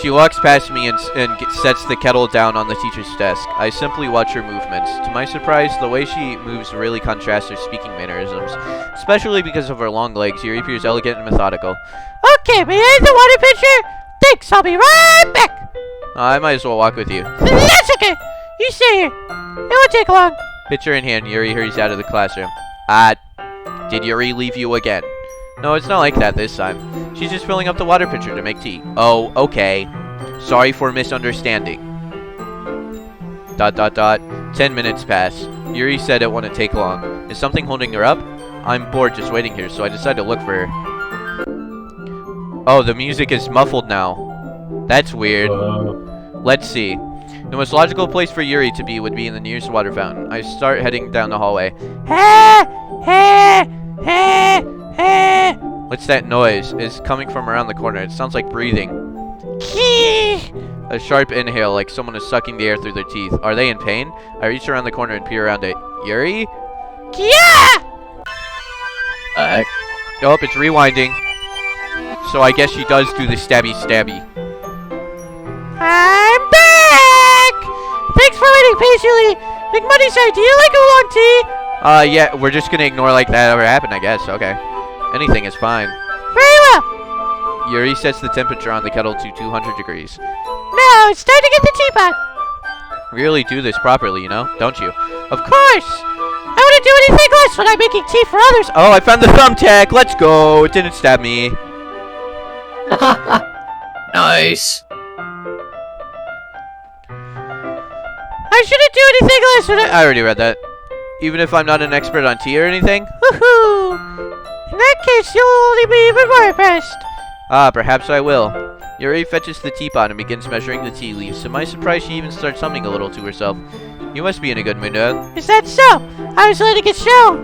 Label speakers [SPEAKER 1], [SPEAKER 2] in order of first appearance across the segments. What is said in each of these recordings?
[SPEAKER 1] She walks past me and sets the kettle down on the teacher's desk. I simply watch her movements. To my surprise, the way she moves really contrasts her speaking mannerisms, especially because of her long legs. Yuri appears elegant and methodical.
[SPEAKER 2] Okay, may I have the water pitcher? Thanks, I'll be right back.
[SPEAKER 1] I might as well walk with you.
[SPEAKER 2] That's okay. You stay here. It won't take long.
[SPEAKER 1] Pitcher in hand, Yuri hurries out of the classroom. Did Yuri leave you again? No, it's not like that this time. She's just filling up the water pitcher to make tea. Oh, okay. Sorry for misunderstanding. ... 10 minutes pass. Yuri said it wouldn't take long. Is something holding her up? I'm bored just waiting here, so I decide to look for her. Oh, the music is muffled now. That's weird. Let's see. The most logical place for Yuri to be would be in the nearest water fountain. I start heading down the hallway. What's that noise? It's coming from around the corner. It sounds like breathing. A sharp inhale, like someone is sucking the air through their teeth. Are they in pain? I reach around the corner and peer around it. Yuri? Oh, it's rewinding. So I guess she does do the stabby stabby.
[SPEAKER 2] I'm back! Thanks for waiting patiently. McMoney's, do you like a long tea?
[SPEAKER 1] Yeah, we're just gonna ignore like that ever happened, I guess. Okay. Anything is fine.
[SPEAKER 2] Very well.
[SPEAKER 1] Yuri sets the temperature on the kettle to 200 degrees.
[SPEAKER 2] Now it's time to get the teapot.
[SPEAKER 1] Really do this properly, you know, don't you?
[SPEAKER 2] Of course. I wouldn't do anything less when I'm making tea for others.
[SPEAKER 1] Oh, I found the thumbtack. Let's go. It didn't stab me.
[SPEAKER 3] Nice.
[SPEAKER 2] I shouldn't do anything less when
[SPEAKER 1] I already read that. Even if I'm not an expert on tea or anything?
[SPEAKER 2] Woohoo! In that case, you'll only be even more impressed.
[SPEAKER 1] Perhaps I will. Yuri fetches the teapot and begins measuring the tea leaves. To my surprise, she even starts humming a little to herself. You must be in a good mood, now.
[SPEAKER 2] Is that so? I was letting it show.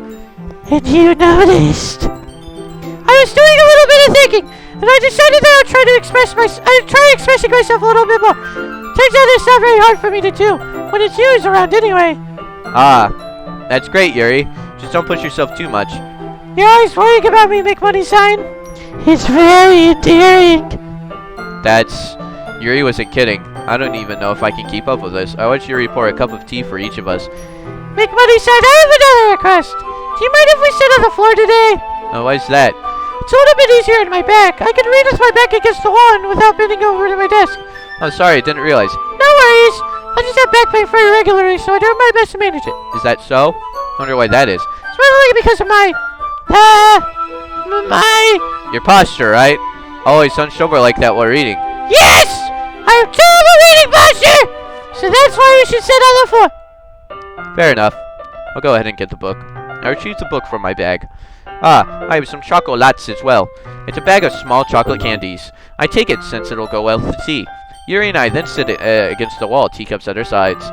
[SPEAKER 2] And you noticed. I was doing a little bit of thinking, and I decided that I'd try expressing myself a little bit more. Turns out it's not very hard for me to do, when it's you around anyway.
[SPEAKER 1] That's great, Yuri. Just don't push yourself too much.
[SPEAKER 2] You're always worrying about me, McMoneysign. It's very endearing.
[SPEAKER 1] Yuri wasn't kidding. I don't even know if I can keep up with this. I watch Yuri pour a cup of tea for each of us.
[SPEAKER 2] McMoneysign, I have another request. Do you mind if we sit on the floor today?
[SPEAKER 1] Oh, why's that?
[SPEAKER 2] It's a little bit easier in my back. I can read with my back against the wall and without bending over to my desk.
[SPEAKER 1] Oh, sorry, I didn't realize.
[SPEAKER 2] No worries. I just have back pain very regularly, so I do my best to manage it.
[SPEAKER 1] Is that so? Wonder why that is.
[SPEAKER 2] It's probably because of
[SPEAKER 1] your posture, right? Always hunched over like that while reading.
[SPEAKER 2] Yes! I have terrible reading posture! So that's why you should sit on the floor.
[SPEAKER 1] Fair enough. I'll go ahead and get the book. I retrieve the book from my bag. I have some chocolates as well. It's a bag of small chocolate candies. I take it since it'll go well with the tea. Yuri and I then sit against the wall, teacups at our sides.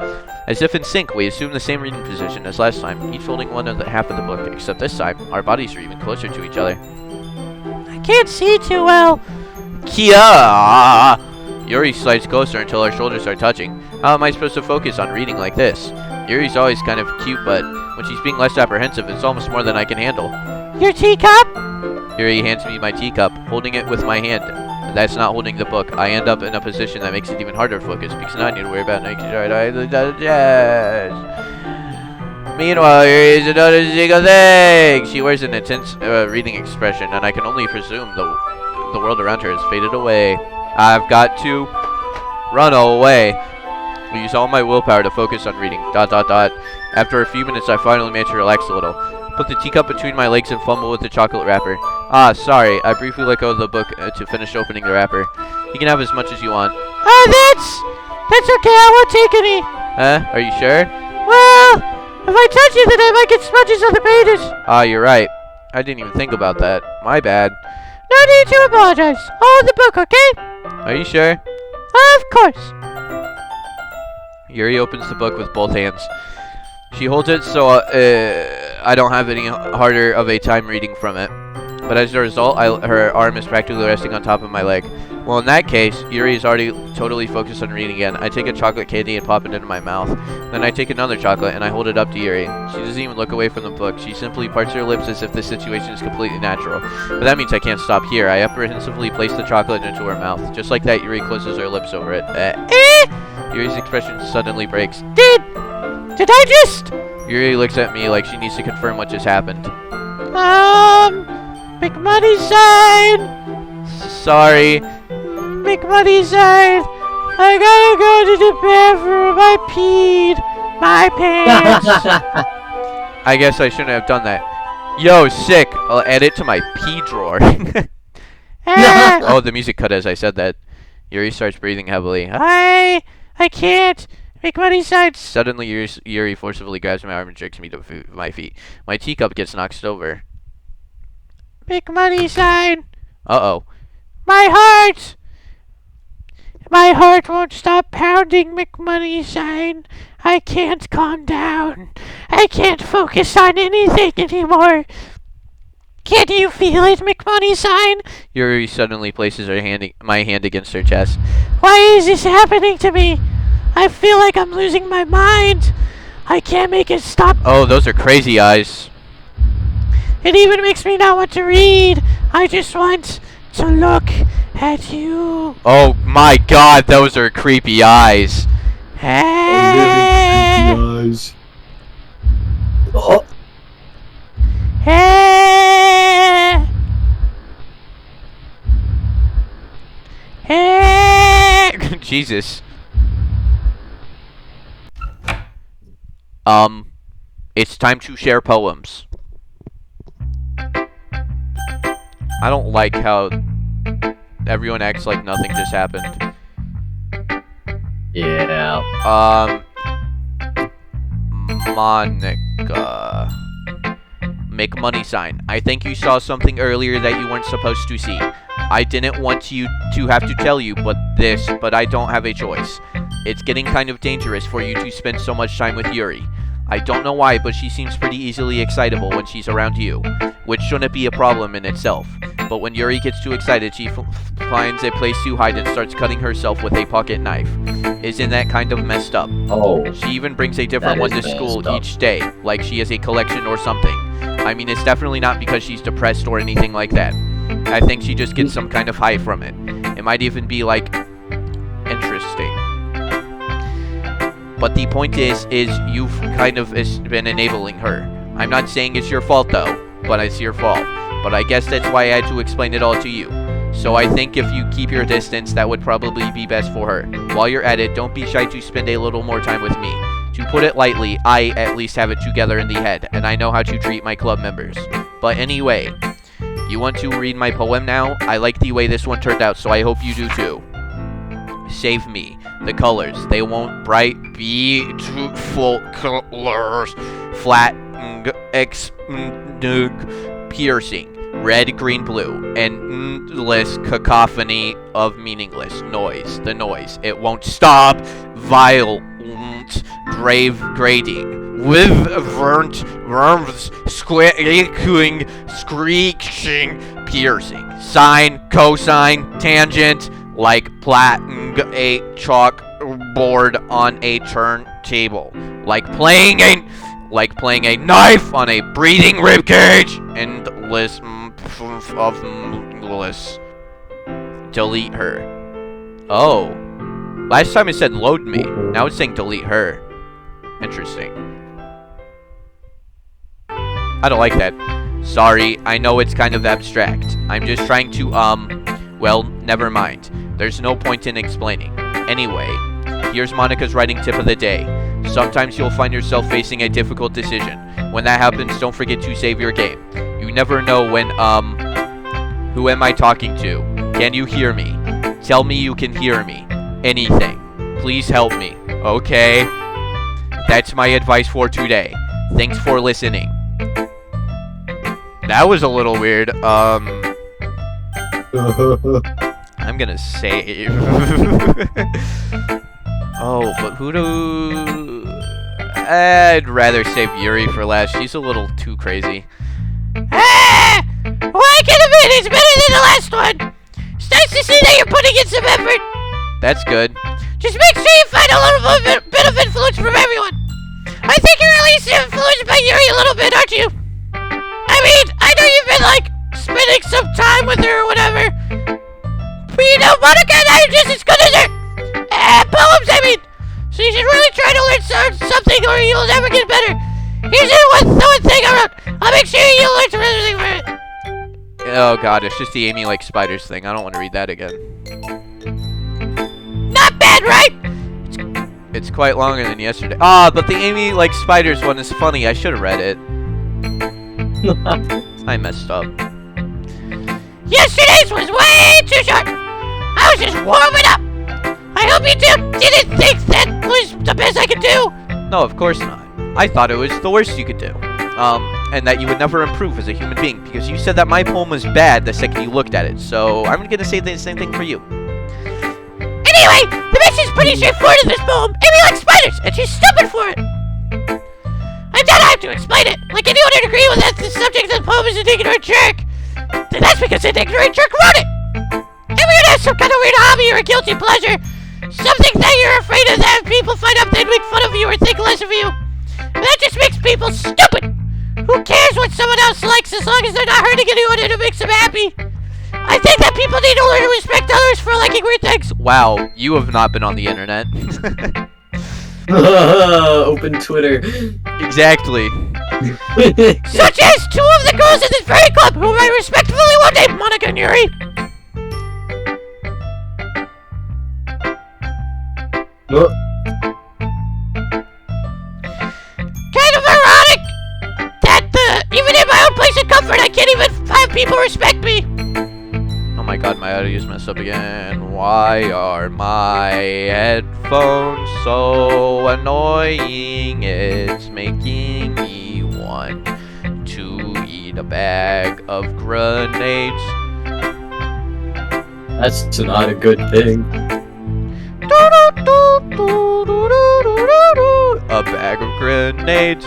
[SPEAKER 1] As if in sync, we assume the same reading position as last time, each holding half of the book, except this time, our bodies are even closer to each other.
[SPEAKER 2] I can't see too well.
[SPEAKER 1] Kia! Yuri slides closer until our shoulders are touching. How am I supposed to focus on reading like this? Yuri's always kind of cute, but when she's being less apprehensive, it's almost more than I can handle.
[SPEAKER 2] Your teacup?
[SPEAKER 1] Yuri hands me my teacup, holding it with my hand. That's not holding the book. I end up in a position that makes it even harder to focus because now I need to worry about making sure I Meanwhile, Yuri isn't noticing a thing. She wears an intense reading expression, and I can only presume the world around her has faded away. I've got to run away. I use all my willpower to focus on reading. ... After a few minutes, I finally manage to relax a little. Put the teacup between my legs and fumble with the chocolate wrapper. Sorry. I briefly let go of the book to finish opening the wrapper. You can have as much as you want.
[SPEAKER 2] That's okay. I won't take any.
[SPEAKER 1] Are you sure?
[SPEAKER 2] Well, if I touch it, then I might get smudges on the pages.
[SPEAKER 1] You're right. I didn't even think about that. My bad.
[SPEAKER 2] No need to apologize. Hold the book, okay?
[SPEAKER 1] Are you sure?
[SPEAKER 2] Of course.
[SPEAKER 1] Yuri opens the book with both hands. She holds it so I don't have any harder of a time reading from it. but as a result, her arm is practically resting on top of my leg. Well, in that case, Yuri is already totally focused on reading again. I take a chocolate candy and pop it into my mouth. Then I take another chocolate and I hold it up to Yuri. She doesn't even look away from the book. She simply parts her lips as if the situation is completely natural. But that means I can't stop here. I apprehensively place the chocolate into her mouth. Just like that, Yuri closes her lips over it. Yuri's expression suddenly breaks.
[SPEAKER 2] Did I just...
[SPEAKER 1] Yuri looks at me like she needs to confirm what just happened.
[SPEAKER 2] Big money sign!
[SPEAKER 1] Sorry.
[SPEAKER 2] Big money sign! I gotta go to the bathroom. I peed my pants.
[SPEAKER 1] I guess I shouldn't have done that. Yo, sick. I'll add it to my pee drawer. Oh, the music cut as I said that. Yuri starts breathing heavily.
[SPEAKER 2] I can't. Big money sign.
[SPEAKER 1] Suddenly, Yuri forcibly grabs my arm and jerks me to my feet. My teacup gets knocked over.
[SPEAKER 2] Big money sign.
[SPEAKER 1] Uh-oh.
[SPEAKER 2] My heart! My heart won't stop pounding, McMoney sign. I can't calm down. I can't focus on anything anymore. Can you feel it, McMoney sign?
[SPEAKER 1] Yuri suddenly places my hand against her chest.
[SPEAKER 2] Why is this happening to me? I feel like I'm losing my mind. I can't make it stop.
[SPEAKER 1] Oh, those are crazy eyes.
[SPEAKER 2] It even makes me not want to read. I just want to look at you.
[SPEAKER 1] Oh my god, those are creepy eyes.
[SPEAKER 2] Hey.
[SPEAKER 3] Nice. Oh.
[SPEAKER 2] Hey. Hey.
[SPEAKER 1] Jesus. It's time to share poems. I don't like how everyone acts like nothing just happened.
[SPEAKER 3] Yeah.
[SPEAKER 1] Monica. Make money sign. I think you saw something earlier that you weren't supposed to see. I didn't want you to have to tell you, but I don't have a choice. It's getting kind of dangerous for you to spend so much time with Yuri. I don't know why, but she seems pretty easily excitable when she's around you, which shouldn't be a problem in itself. But when Yuri gets too excited, she finds a place to hide and starts cutting herself with a pocket knife. Isn't that kind of messed up?
[SPEAKER 3] Oh.
[SPEAKER 1] She even brings a different one to school each day, like she has a collection or something. I mean, it's definitely not because she's depressed or anything like that. I think she just gets some kind of high from it. It might even be, like, interesting. But the point is you've kind of been enabling her. I'm not saying it's your fault, though, but it's your fault. But I guess that's why I had to explain it all to you. So I think if you keep your distance, that would probably be best for her. While you're at it, don't be shy to spend a little more time with me. To put it lightly, I at least have it together in the head, and I know how to treat my club members. But anyway, you want to read my poem now? I like the way this one turned out, so I hope you do too. Save me. The colors, they won't bright, beautiful colors. Flat, piercing. Red, green, blue. Endless cacophony of meaningless noise. The noise. It won't stop. Violent, grave grading. Wyvern, worms, squeaking, screeching, piercing. Sine, cosine, tangent. Like plaiting a chalkboard on a turntable. Like playing a knife on a breathing ribcage. Endless of endless. Delete her. Oh. Last time it said load me. Now it's saying delete her. Interesting. I don't like that. Sorry, I know it's kind of abstract. I'm just trying to, well, never mind. There's no point in explaining. Anyway, here's Monica's writing tip of the day. Sometimes you'll find yourself facing a difficult decision. When that happens, don't forget to save your game. You never know when, who am I talking to? Can you hear me? Tell me you can hear me. Anything. Please help me. Okay? That's my advice for today. Thanks for listening. That was a little weird. I'm gonna save. Oh, but who do... I'd rather save Yuri for last. She's a little too crazy.
[SPEAKER 2] Ah! Why can admit it's better than the last one. It's nice to see that you're putting in some effort.
[SPEAKER 1] That's good.
[SPEAKER 2] Just make sure you find a little bit of influence from everyone. I think you're at least influenced by Yuri a little bit, aren't you? I mean, I know you've been, like, spending some time with her or whatever. But you know, Monica and I are just as good as her. Poems, I mean. So you should really try to learn something or you'll never get better. Here's one thing around. I'll make sure you'll learn some everything from it.
[SPEAKER 1] Oh god, it's just the Amy likes spiders thing. I don't want to read that again.
[SPEAKER 2] Not bad, right?
[SPEAKER 1] It's quite longer than yesterday. Ah, but the Amy likes spiders one is funny. I should have read it. I messed up.
[SPEAKER 2] Yesterday's was way too short. I was just warming up. I hope you two didn't think that was the best I could do.
[SPEAKER 1] No, of course not. I thought it was the worst you could do. And that you would never improve as a human being because you said that my poem was bad the second you looked at it. So I'm gonna say the same thing for you.
[SPEAKER 2] Anyway, the mission's pretty straightforward in this poem. Amy likes spiders, and she's stupid for it. I doubt I have to explain it. Like anyone would agree with that the subject of the poem is an ignorant jerk. Then that's because an ignorant jerk wrote it. Everyone has some kind of weird hobby or a guilty pleasure. Something that you're afraid of that people find out they'd make fun of you or think less of you. And that just makes people stupid. Who cares what someone else likes as long as they're not hurting anyone and it makes them happy? I think that people need to learn to respect others for liking weird things.
[SPEAKER 1] Wow, you have not been on the internet.
[SPEAKER 3] Open Twitter.
[SPEAKER 1] Exactly.
[SPEAKER 2] Such as two of the girls in this very club whom I respectfully will name Monica and Yuri.
[SPEAKER 3] Oh,
[SPEAKER 2] Kind of ironic that even in my own place of comfort I can't even have people respect me.
[SPEAKER 1] Oh my god, my audio's messed up again. Why are my headphones so annoying? It's making me want to eat a bag of grenades.
[SPEAKER 3] that's not a good thing.
[SPEAKER 1] A bag of grenades.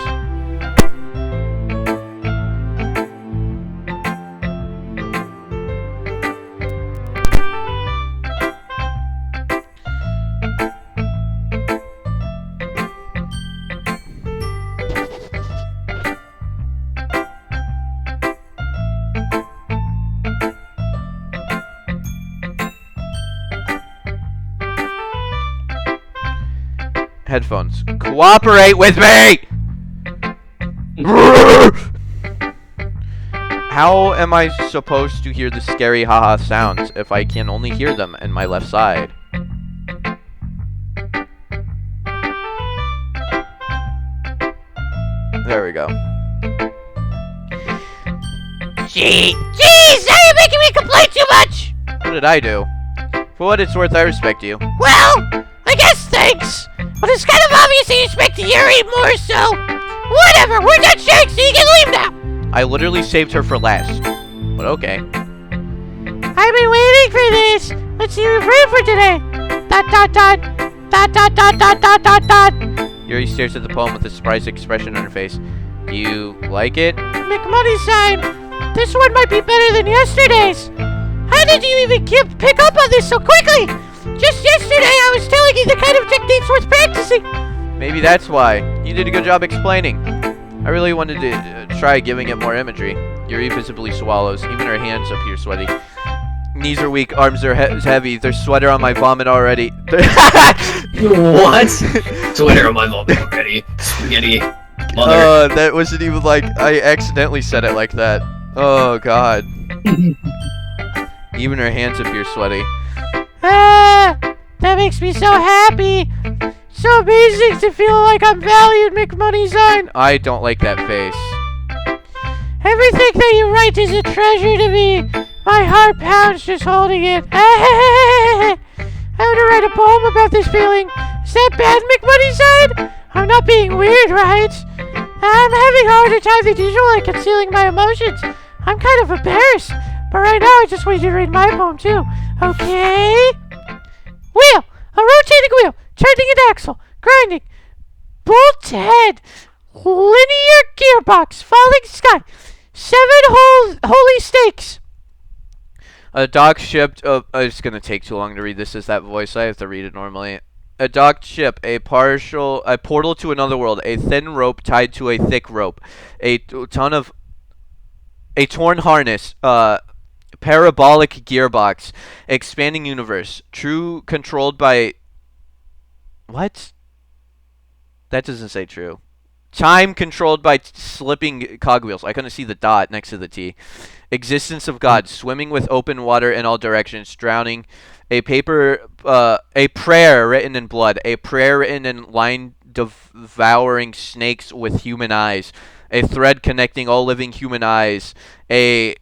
[SPEAKER 1] Headphones. Cooperate with me! How am I supposed to hear the scary haha sounds if I can only hear them in my left side? There we go.
[SPEAKER 2] Jeez, now you're making me complain too much.
[SPEAKER 1] What did I do? For what it's worth, I respect you.
[SPEAKER 2] Well, I guess thanks. But it's kind of obvious that you respect Yuri more so. Whatever, we're done sharing so you can leave now.
[SPEAKER 1] I literally saved her for last. But okay.
[SPEAKER 2] I've been waiting for this. Let's see what we prayed for today. Dot dot dot. Dot dot dot dot dot dot dot.
[SPEAKER 1] Yuri stares at the poem with a surprised expression on her face. Do you like it?
[SPEAKER 2] McMoney sign. This one might be better than yesterday's. How did you even pick up on this so quickly? Just yesterday I was telling you the kind of techniques worth practicing.
[SPEAKER 1] Maybe that's why. You did a good job explaining. I really wanted to try giving it more imagery. Yuri visibly swallows. Even her hands appear sweaty. Knees are weak, arms are heavy. There's sweater on my vomit already.
[SPEAKER 3] What? Twitter on my vomit already. Spaghetti. Mother.
[SPEAKER 1] That wasn't even like I accidentally said it like that. Oh god. Even her hands appear sweaty.
[SPEAKER 2] That makes me so happy. So amazing to feel like I'm valued, McMoney sign.
[SPEAKER 1] I don't like that face.
[SPEAKER 2] Everything that you write is a treasure to me. My heart pounds just holding it. I want to write a poem about this feeling. Is that bad, McMoney sign? I'm not being weird, right? I'm having a harder time than usual at concealing my emotions. I'm kind of embarrassed. But right now, I just want you to read my poem, too. Okay? Wheel! A rotating wheel! Turning an axle! Grinding! Bolt head! Linear gearbox! Falling sky! 7 holy stakes!
[SPEAKER 1] A docked ship. It's gonna take too long to read this. Is that voice? I have to read it normally. A docked ship, a portal to another world, a thin rope tied to a thick rope, a torn harness, parabolic gearbox, expanding universe, true controlled by. What? That doesn't say true. Time controlled by slipping cogwheels. I couldn't see the dot next to the T. Existence of God, swimming with open water in all directions, drowning. A prayer written in blood. A prayer written in line devouring snakes with human eyes. A thread connecting all living human eyes. A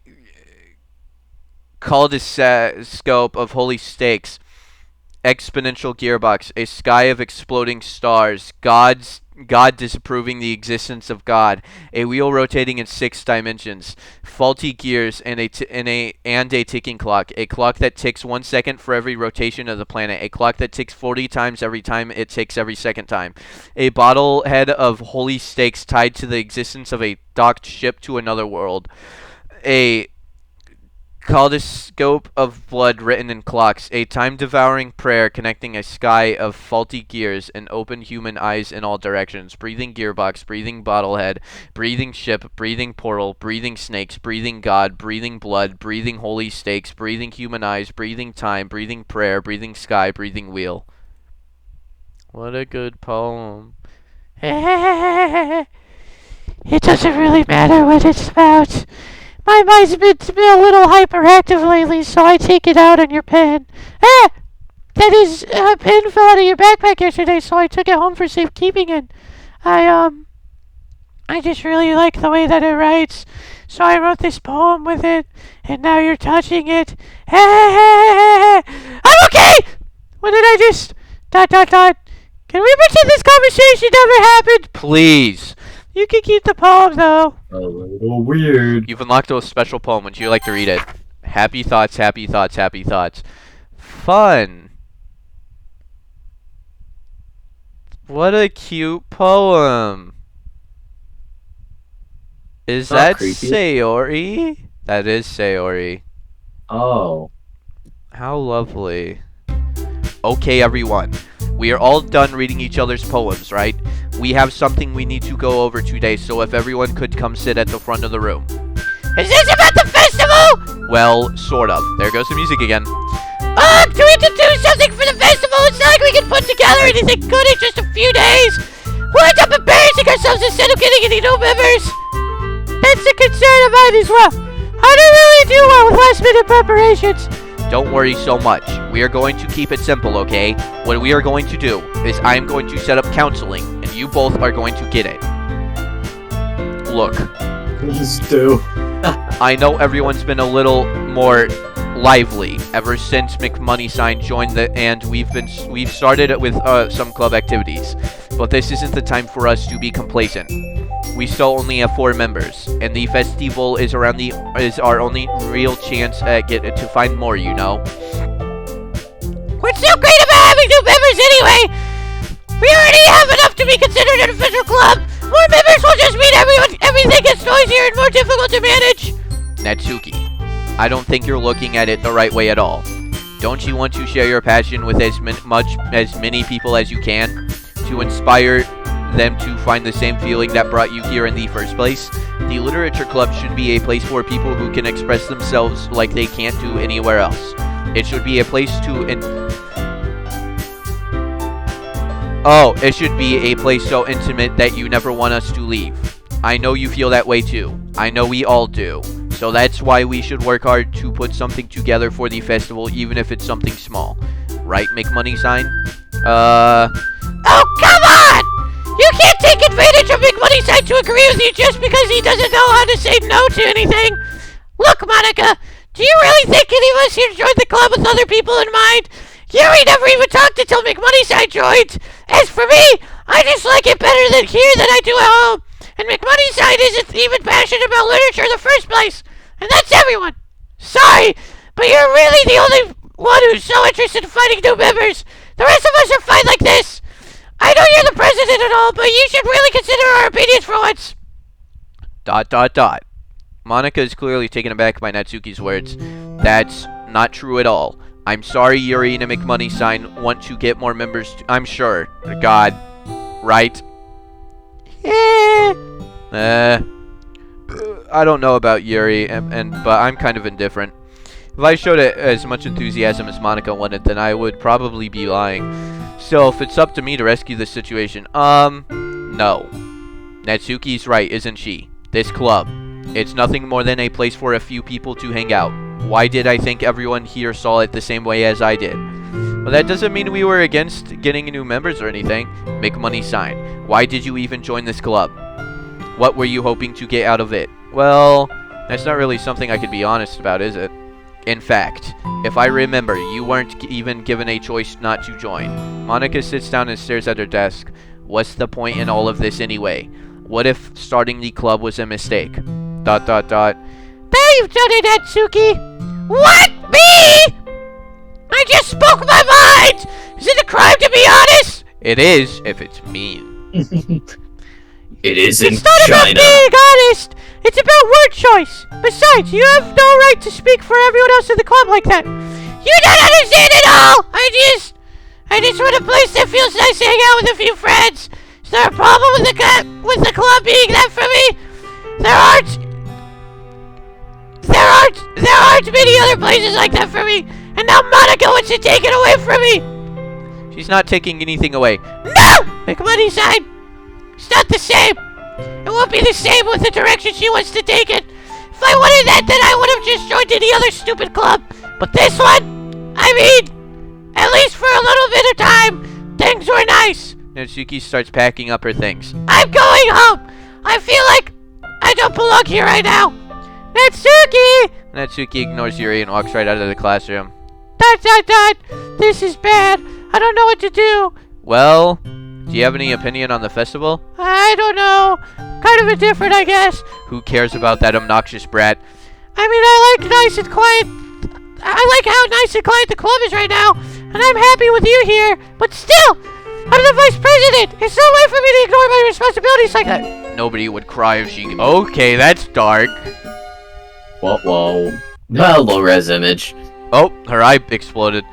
[SPEAKER 1] kaleidoscope of holy stakes. Exponential gearbox. A sky of exploding stars. God disapproving the existence of God, a wheel rotating in 6 dimensions, faulty gears, and a ticking clock, a clock that ticks 1 second for every rotation of the planet, a clock that ticks 40 times every time it ticks every second time, a bottle head of holy stakes tied to the existence of a docked ship to another world, a kaleidoscope of blood written in clocks, a time-devouring prayer connecting a sky of faulty gears and open human eyes in all directions, breathing gearbox, breathing bottlehead, breathing ship, breathing portal, breathing snakes, breathing God, breathing blood, breathing holy stakes, breathing human eyes, breathing time, breathing prayer, breathing sky, breathing wheel. What a good poem.
[SPEAKER 2] It doesn't really matter what it's about. My mind's been a little hyperactive lately, so I take it out on your pen. That is, a pen fell out of your backpack yesterday, so I took it home for safekeeping, and I just really like the way that it writes, so I wrote this poem with it, and now you're touching it. I'm okay! What did I just... ... Can we pretend this conversation never happened?
[SPEAKER 1] Please.
[SPEAKER 2] You can keep the poem, though.
[SPEAKER 3] A little weird.
[SPEAKER 1] You've unlocked a special poem. Would you like to read it? Happy thoughts, happy thoughts, happy thoughts. Fun. What a cute poem. Is that
[SPEAKER 3] creepy.
[SPEAKER 1] Sayori? That is Sayori.
[SPEAKER 3] Oh.
[SPEAKER 1] How lovely. Okay, everyone. We are all done reading each other's poems, right? We have something we need to go over today, so if everyone could come sit at the front of the room.
[SPEAKER 2] Is this about the festival?
[SPEAKER 1] Well, sort of. There goes the music again.
[SPEAKER 2] Do we have to do something for the festival? It's not like we can put together anything good in just a few days. We'll end up embarrassing ourselves instead of getting any new members. That's a concern of mine as well. I don't really do well with last-minute preparations.
[SPEAKER 1] Don't worry so much. We are going to keep it simple, okay? What we are going to do is I am going to set up counseling, and you both are going to get it. Look,
[SPEAKER 3] Please do.
[SPEAKER 1] I know everyone's been a little more lively ever since McMoneysign joined and we've started with some club activities, but this isn't the time for us to be complacent. We still only have 4 members, and the festival is our only real chance at to find more, you know.
[SPEAKER 2] What's so great about having new members anyway? We already have enough to be considered an official club. More members will just mean everything gets noisier and more difficult to manage.
[SPEAKER 1] Natsuki, I don't think you're looking at it the right way at all. Don't you want to share your passion with as many people as you can, to inspire them to find the same feeling that brought you here in the first place? The Literature Club should be a place for people who can express themselves like they can't do anywhere else. It should be a place it should be a place so intimate that you never want us to leave. I know you feel that way too. I know we all do. So that's why we should work hard to put something together for the festival, even if it's something small. Right, McMoneysign?
[SPEAKER 2] Oh, come on! You can't take advantage of McMoneysign to agree with you just because he doesn't know how to say no to anything. Look, Monica, do you really think any of us here joined the club with other people in mind? Yuri never even talked until McMoneysign joined. As for me, I just like it better here than I do at home. And McMoneysign isn't even passionate about literature in the first place. And that's everyone. Sorry, but you're really the only one who's so interested in finding new members. The rest of us are fine like this. I know you're the president and all, but you should really consider our opinions for once. ...
[SPEAKER 1] Monica is clearly taken aback by Natsuki's words. That's not true at all. I'm sorry Yuri and McMoneysign want to get more members. I'm sure. God. Right?
[SPEAKER 2] Eh.
[SPEAKER 1] I don't know about Yuri, but I'm kind of indifferent. If I showed as much enthusiasm as Monica wanted, then I would probably be lying. So, if it's up to me to rescue this situation, no. Natsuki's right, isn't she? This club. It's nothing more than a place for a few people to hang out. Why did I think everyone here saw it the same way as I did? Well, that doesn't mean we were against getting new members or anything. McMoneysign. Why did you even join this club? What were you hoping to get out of it? Well, that's not really something I could be honest about, is it? In fact, if I remember, you weren't even given a choice not to join. Monica sits down and stares at her desk. What's the point in all of this anyway? What if starting the club was a mistake? ... There
[SPEAKER 2] you've done it, Natsuki! What? Me? I just spoke my mind! Is it a crime to be honest?
[SPEAKER 1] It is, if it's mean.
[SPEAKER 3] It isn't
[SPEAKER 2] It's not
[SPEAKER 3] China.
[SPEAKER 2] about being honest! It's about word choice! Besides, you have no right to speak for everyone else in the club like that! You don't understand at all! I just want a place that feels nice to hang out with a few friends! Is there a problem with the club being that for me? There aren't many other places like that for me! And now Monica wants to take it away from me!
[SPEAKER 1] She's not taking anything away.
[SPEAKER 2] No! McMoneysign! It's not the same! It won't be the same with the direction she wants to take it! If I wanted that, then I would have just joined any other stupid club! But this one, I mean, at least for a little bit of time, things were nice!
[SPEAKER 1] Natsuki starts packing up her things.
[SPEAKER 2] I'm going home! I feel like I don't belong here right now! Natsuki!
[SPEAKER 1] Natsuki ignores Yuri and walks right out of the classroom.
[SPEAKER 2] This is bad. I don't know what to do.
[SPEAKER 1] Well, do you have any opinion on the festival?
[SPEAKER 2] I don't know. Kind of indifferent, I guess.
[SPEAKER 1] Who cares about that obnoxious brat?
[SPEAKER 2] I mean, I like nice and quiet. I like how nice and quiet the club is right now, and I'm happy with you here. But still, I'm the vice president. It's no way for me to ignore my responsibilities like that.
[SPEAKER 1] Nobody would cry if she... Okay, that's dark.
[SPEAKER 3] Whoa. Hello, res image.
[SPEAKER 1] Oh, her eye exploded.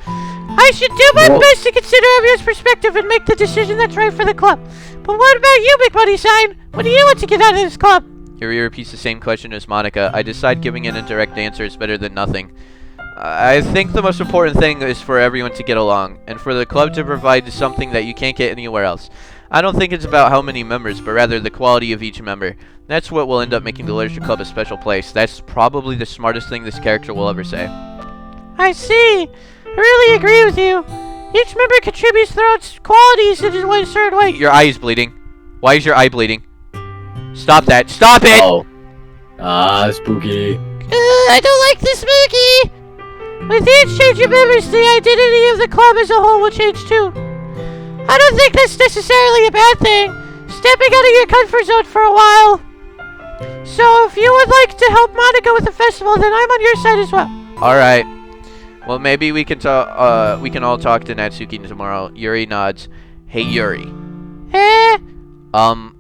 [SPEAKER 2] I should do my
[SPEAKER 3] Whoa.
[SPEAKER 2] best to consider everyone's perspective and make the decision that's right for the club. But what about you, McMoneysign? What do you want to get out of this club?
[SPEAKER 1] Yuri repeats the same question as Monica. I decide giving an indirect answer is better than nothing. I think the most important thing is for everyone to get along, and for the club to provide something that you can't get anywhere else. I don't think it's about how many members, but rather the quality of each member. That's what will end up making the Literature Club a special place. That's probably the smartest thing this character will ever say.
[SPEAKER 2] I see. I really agree with you. Each member contributes their own qualities in one certain way.
[SPEAKER 1] Your eye is bleeding. Why is your eye bleeding? Stop that. Stop it!
[SPEAKER 3] Oh. Spooky.
[SPEAKER 2] I don't like this spooky. With each change of members, the identity of the club as a whole will change too. I don't think that's necessarily a bad thing. Stepping out of your comfort zone for a while. So if you would like to help Monica with the festival, then I'm on your side as well.
[SPEAKER 1] Alright. Well, maybe we can talk. We can all talk to Natsuki tomorrow. Yuri nods. Hey, Yuri.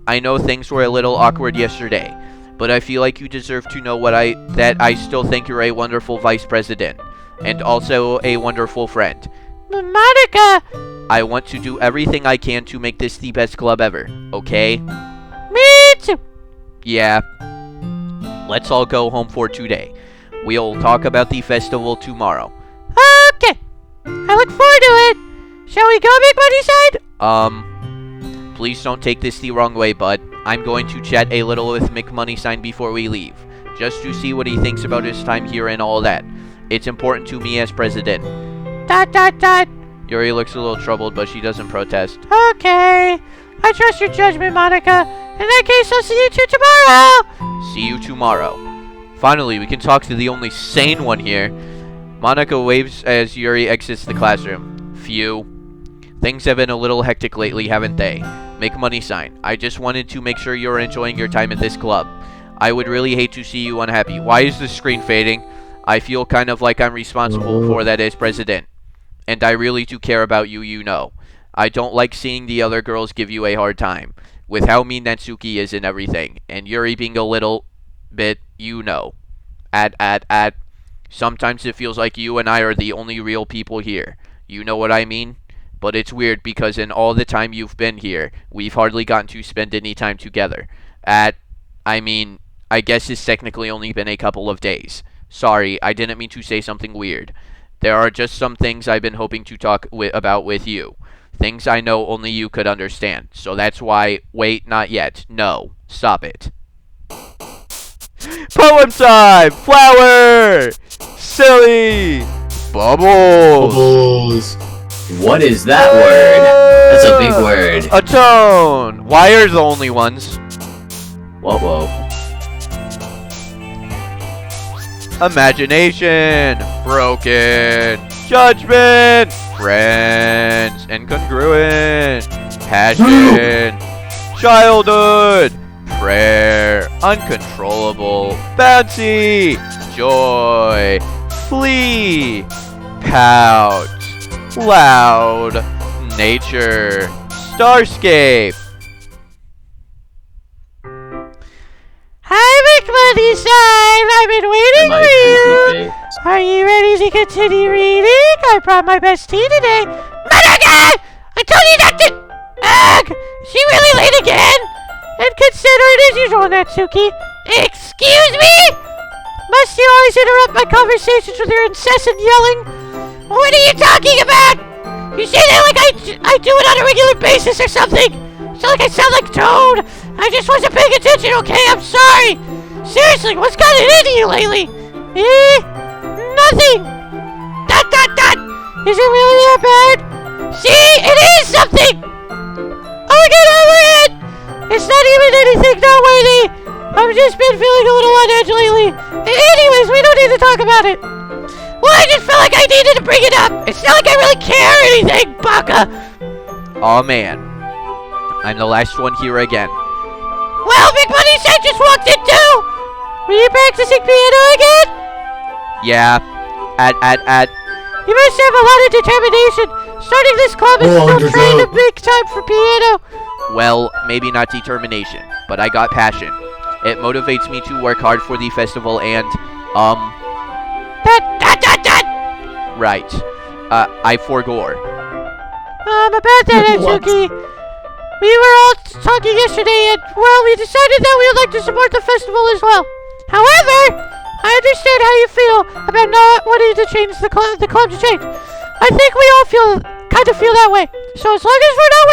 [SPEAKER 1] I know things were a little awkward yesterday, but I feel like you deserve to know that I still think you're a wonderful vice president, and also a wonderful friend.
[SPEAKER 2] Monica!
[SPEAKER 1] I want to do everything I can to make this the best club ever, okay?
[SPEAKER 2] Me too.
[SPEAKER 1] Yeah. Let's all go home for today. We'll talk about the festival tomorrow.
[SPEAKER 2] Okay. I look forward to it. Shall we go, Big Buddy side?
[SPEAKER 1] Please don't take this the wrong way, bud. I'm going to chat a little with McMoneysign before we leave, just to see what he thinks about his time here and all that. It's important to me as president. ... Yuri looks a little troubled, but she doesn't protest.
[SPEAKER 2] Okay. I trust your judgment, Monica. In that case, I'll see you two tomorrow.
[SPEAKER 1] See you tomorrow. Finally, we can talk to the only sane one here. Monica waves as Yuri exits the classroom. Phew. Things have been a little hectic lately, haven't they? McMoneysign. I just wanted to make sure you're enjoying your time at this club. I would really hate to see you unhappy. Why is the screen fading? I feel kind of like I'm responsible for that as president. And I really do care about you, you know. I don't like seeing the other girls give you a hard time, with how mean Natsuki is and everything, and Yuri being a little bit, you know. Sometimes it feels like you and I are the only real people here. You know what I mean? But it's weird because in all the time you've been here, we've hardly gotten to spend any time together. I guess it's technically only been a couple of days. Sorry, I didn't mean to say something weird. There are just some things I've been hoping to talk about with you. Things I know only you could understand. So that's why... Wait, not yet. No. Stop it. Poem time! Flower! Silly! Bubbles!
[SPEAKER 3] Bubbles. What is that word? That's a big word.
[SPEAKER 1] Atone! Why are the only ones?
[SPEAKER 3] Whoa.
[SPEAKER 1] Imagination! Broken! Judgment! Friends! Incongruent! Passion! Childhood! Prayer! Uncontrollable! Bouncy! Joy! Flee! Pout! Loud! Nature! Starscape!
[SPEAKER 2] Hi, McMoney's time! I've been waiting
[SPEAKER 3] My
[SPEAKER 2] for you!
[SPEAKER 3] creepy face.
[SPEAKER 2] Are you ready to continue reading? I brought my best tea today. Monica! I told you not to... Ugh! Is she really late again? And consider it as usual, Natsuki. Excuse me? Must you always interrupt my conversations with your incessant yelling? What are you talking about? You say that like I do it on a regular basis or something. So like I sound like Toad. I just wasn't paying attention, okay? I'm sorry. Seriously, what's gotten into you lately? Nothing. ... Is it really that bad? See, it is something. Oh, get over it. It's not even anything noteworthy. I've just been feeling a little on edge lately. Anyways, we don't need to talk about it. Well, I just felt like I needed to bring it up. It's not like I really care or anything, Baka.
[SPEAKER 1] Aw, man. I'm the last one here again.
[SPEAKER 2] Well, Big Buddy said just walked in too. Were you practicing piano again?
[SPEAKER 1] Yeah.
[SPEAKER 2] You must have a lot of determination. Starting this club is still trying to big time for piano.
[SPEAKER 1] Well, maybe not determination, but I got passion. It motivates me to work hard for the festival and, Right. I forgore.
[SPEAKER 2] About that, Natsuki. We were all talking yesterday, and, well, we decided that we would like to support the festival as well. However, I understand how you feel about not wanting to change the club to change. I think we all kind of feel that way. So as long as we're all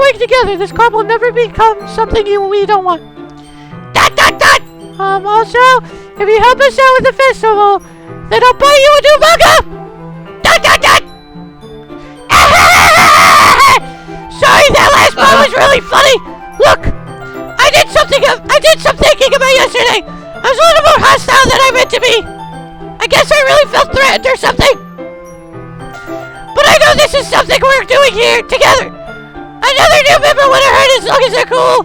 [SPEAKER 2] working together, this club will never become something we don't want. Also, if you help us out with the festival, then I'll buy you a new manga! Sorry, that last part was really funny! Look! I did some thinking about yesterday! I was a little more hostile than I meant to be! I guess I really felt threatened or something! But I know this is something we're doing here, together! Another new member wouldn't hurt as long as they're cool!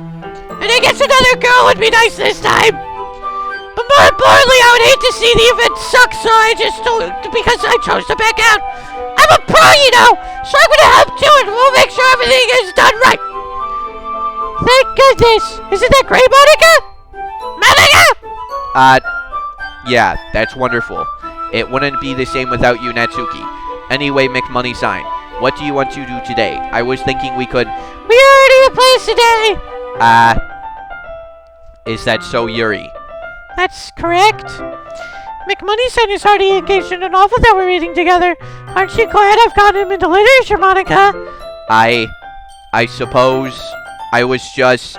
[SPEAKER 2] And I guess another girl would be nice this time! But more importantly, I would hate to see the event suck, so because I chose to back out. I'm a pro, you know, so I'm gonna help too, and we'll make sure everything is done right. Thank goodness. Isn't that great, Monica? Monica!
[SPEAKER 1] Yeah, that's wonderful. It wouldn't be the same without you, Natsuki. Anyway, McMoney sign. What do you want to do today? I was thinking we could...
[SPEAKER 2] We already have plans today.
[SPEAKER 1] Is that so, Yuri?
[SPEAKER 2] That's correct. McMoney-san is already engaged in a novel that we're reading together. Aren't you glad I've gotten him into literature, Monica?
[SPEAKER 1] I suppose I was just...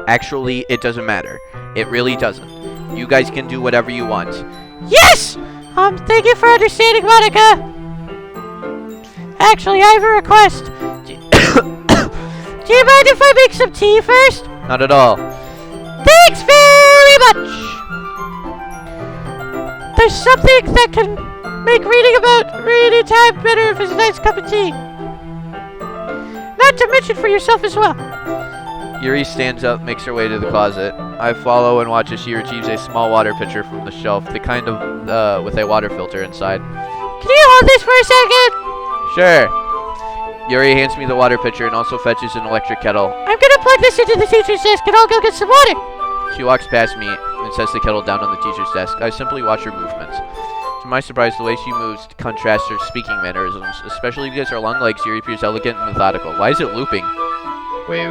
[SPEAKER 1] Actually, it doesn't matter. It really doesn't. You guys can do whatever you want.
[SPEAKER 2] Yes! Thank you for understanding, Monica. Actually, I have a request. Do you mind if I make some tea first?
[SPEAKER 1] Not at all.
[SPEAKER 2] Thanks very much! There's something that can make reading about reading time better if it's a nice cup of tea. Not to mention for yourself as well.
[SPEAKER 1] Yuri stands up, makes her way to the closet. I follow and watch as she retrieves a small water pitcher from the shelf, the kind of, with a water filter inside.
[SPEAKER 2] Can you hold this for a second?
[SPEAKER 1] Sure. Yuri hands me the water pitcher and also fetches an electric kettle.
[SPEAKER 2] I'm gonna plug this into the teacher's desk and I'll go get some water.
[SPEAKER 1] She walks past me and sets the kettle down on the teacher's desk. I simply watch her movements. To my surprise, the way she moves contrasts her speaking mannerisms, especially because her long legs Yuri appears elegant and methodical. Why is it looping?
[SPEAKER 3] Wait.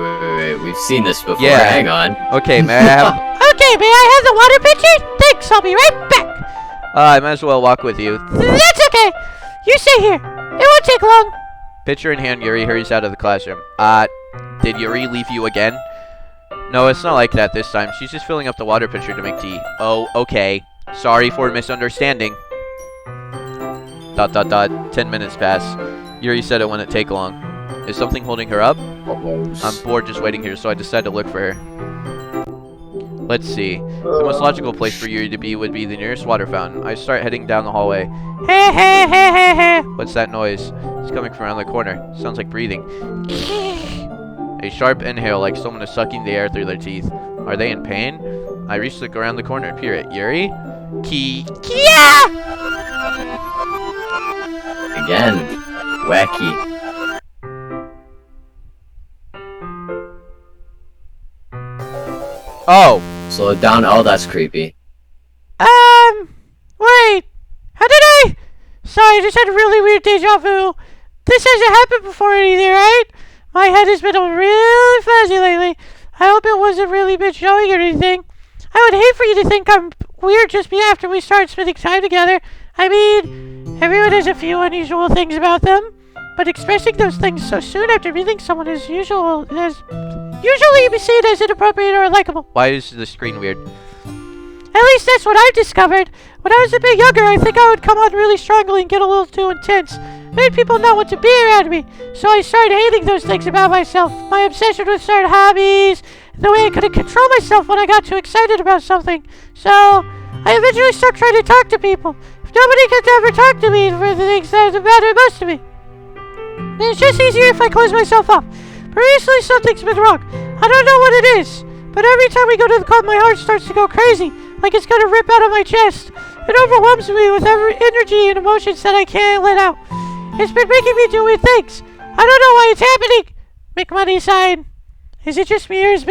[SPEAKER 3] We've seen this before.
[SPEAKER 1] Yeah.
[SPEAKER 3] Hang on.
[SPEAKER 1] Okay, may I have...
[SPEAKER 2] Okay, may I have the water pitcher? Thanks, I'll be right back.
[SPEAKER 1] I might as well walk with you.
[SPEAKER 2] That's okay. You stay here. It won't take long.
[SPEAKER 1] Pitcher in hand, Yuri hurries out of the classroom. Did Yuri leave you again? No, it's not like that this time. She's just filling up the water pitcher to make tea. Oh, okay. Sorry for misunderstanding. ... 10 minutes pass. Yuri said it wouldn't take long. Is something holding her up? I'm bored just waiting here, so I decided to look for her. Let's see. The most logical place for Yuri to be would be the nearest water fountain. I start heading down the hallway.
[SPEAKER 2] Hey.
[SPEAKER 1] What's that noise? It's coming from around the corner. Sounds like breathing. A sharp inhale, like someone is sucking the air through their teeth. Are they in pain? I reach around the corner and peer at Yuri.
[SPEAKER 2] Yeah!
[SPEAKER 3] Again. Wacky.
[SPEAKER 1] Oh!
[SPEAKER 3] Slow it down. Oh, that's creepy.
[SPEAKER 2] Wait. How did I? Sorry, I just had a really weird deja vu. This hasn't happened before either, right? My head has been really fuzzy lately. I hope it wasn't really been showing or anything. I would hate for you to think I'm weird just after we start spending time together. I mean, everyone has a few unusual things about them, but expressing those things so soon after meeting someone is usually be seen as inappropriate or unlikable.
[SPEAKER 1] Why is the screen weird?
[SPEAKER 2] At least that's what I've discovered. When I was a bit younger, I think I would come on really strongly and get a little too intense. Made people not want to be around me, so I started hating those things about myself. My obsession with certain hobbies, the way I couldn't control myself when I got too excited about something. So, I eventually stopped trying to talk to people. If nobody could ever talk to me for the things that matter most to me, then it's just easier if I close myself off. But recently, something's been wrong. I don't know what it is, but every time we go to the club, my heart starts to go crazy, like it's gonna rip out of my chest. It overwhelms me with every energy and emotions that I can't let out. It's been making me do weird things. I don't know why it's happening. McMoney sign. Is it just me or has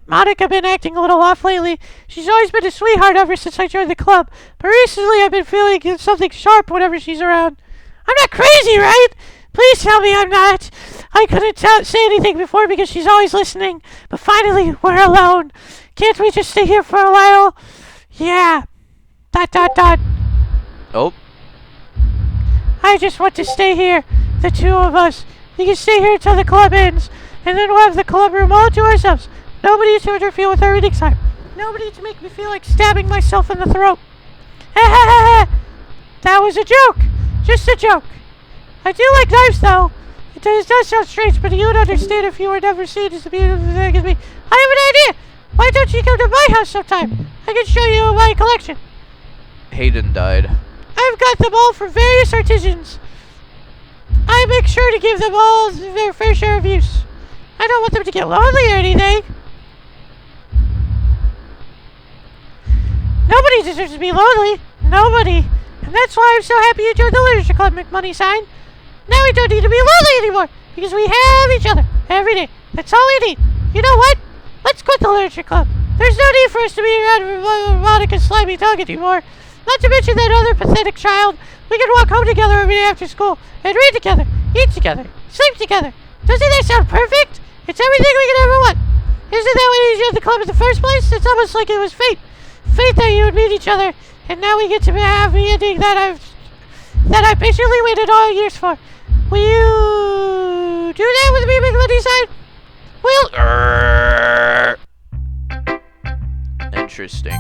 [SPEAKER 2] Monica been acting a little off lately? She's always been a sweetheart ever since I joined the club, but recently I've been feeling something sharp whenever she's around. I'm not crazy, right? Please tell me I'm not. I couldn't say anything before because she's always listening, but finally we're alone. Can't we just stay here for a while? Yeah. ...
[SPEAKER 1] Oh.
[SPEAKER 2] I just want to stay here, the two of us. We can stay here until the club ends, and then we'll have the club room all to ourselves. Nobody to interfere with our reading time. Nobody to make me feel like stabbing myself in the throat. That was a joke. Just a joke. I do like knives, though. It does sound strange, but you'd understand if you were never seen as beautiful as me. I have an idea. Why don't you come to my house sometime? I can show you my collection.
[SPEAKER 1] Hayden died.
[SPEAKER 2] I've got them all from various artisans. I make sure to give them all their fair share of use. I don't want them to get lonely or anything. Nobody deserves to be lonely. Nobody. And that's why I'm so happy you joined the Literature Club, McMoney sign. Now we don't need to be lonely anymore, because we have each other every day. That's all we need. You know what? Let's quit the Literature Club. There's no need for us to be around Monica's slimy tongue anymore. Not to mention that other pathetic child. We can walk home together every day after school, and read together, eat together, sleep together. Doesn't that sound perfect? It's everything we could ever want. Isn't that why you joined the club in the first place? It's almost like it was fate. Fate that you would meet each other, and now we get to have the ending that I patiently waited all years for. Will you do that with me, McMoney sign? Will...
[SPEAKER 1] Interesting.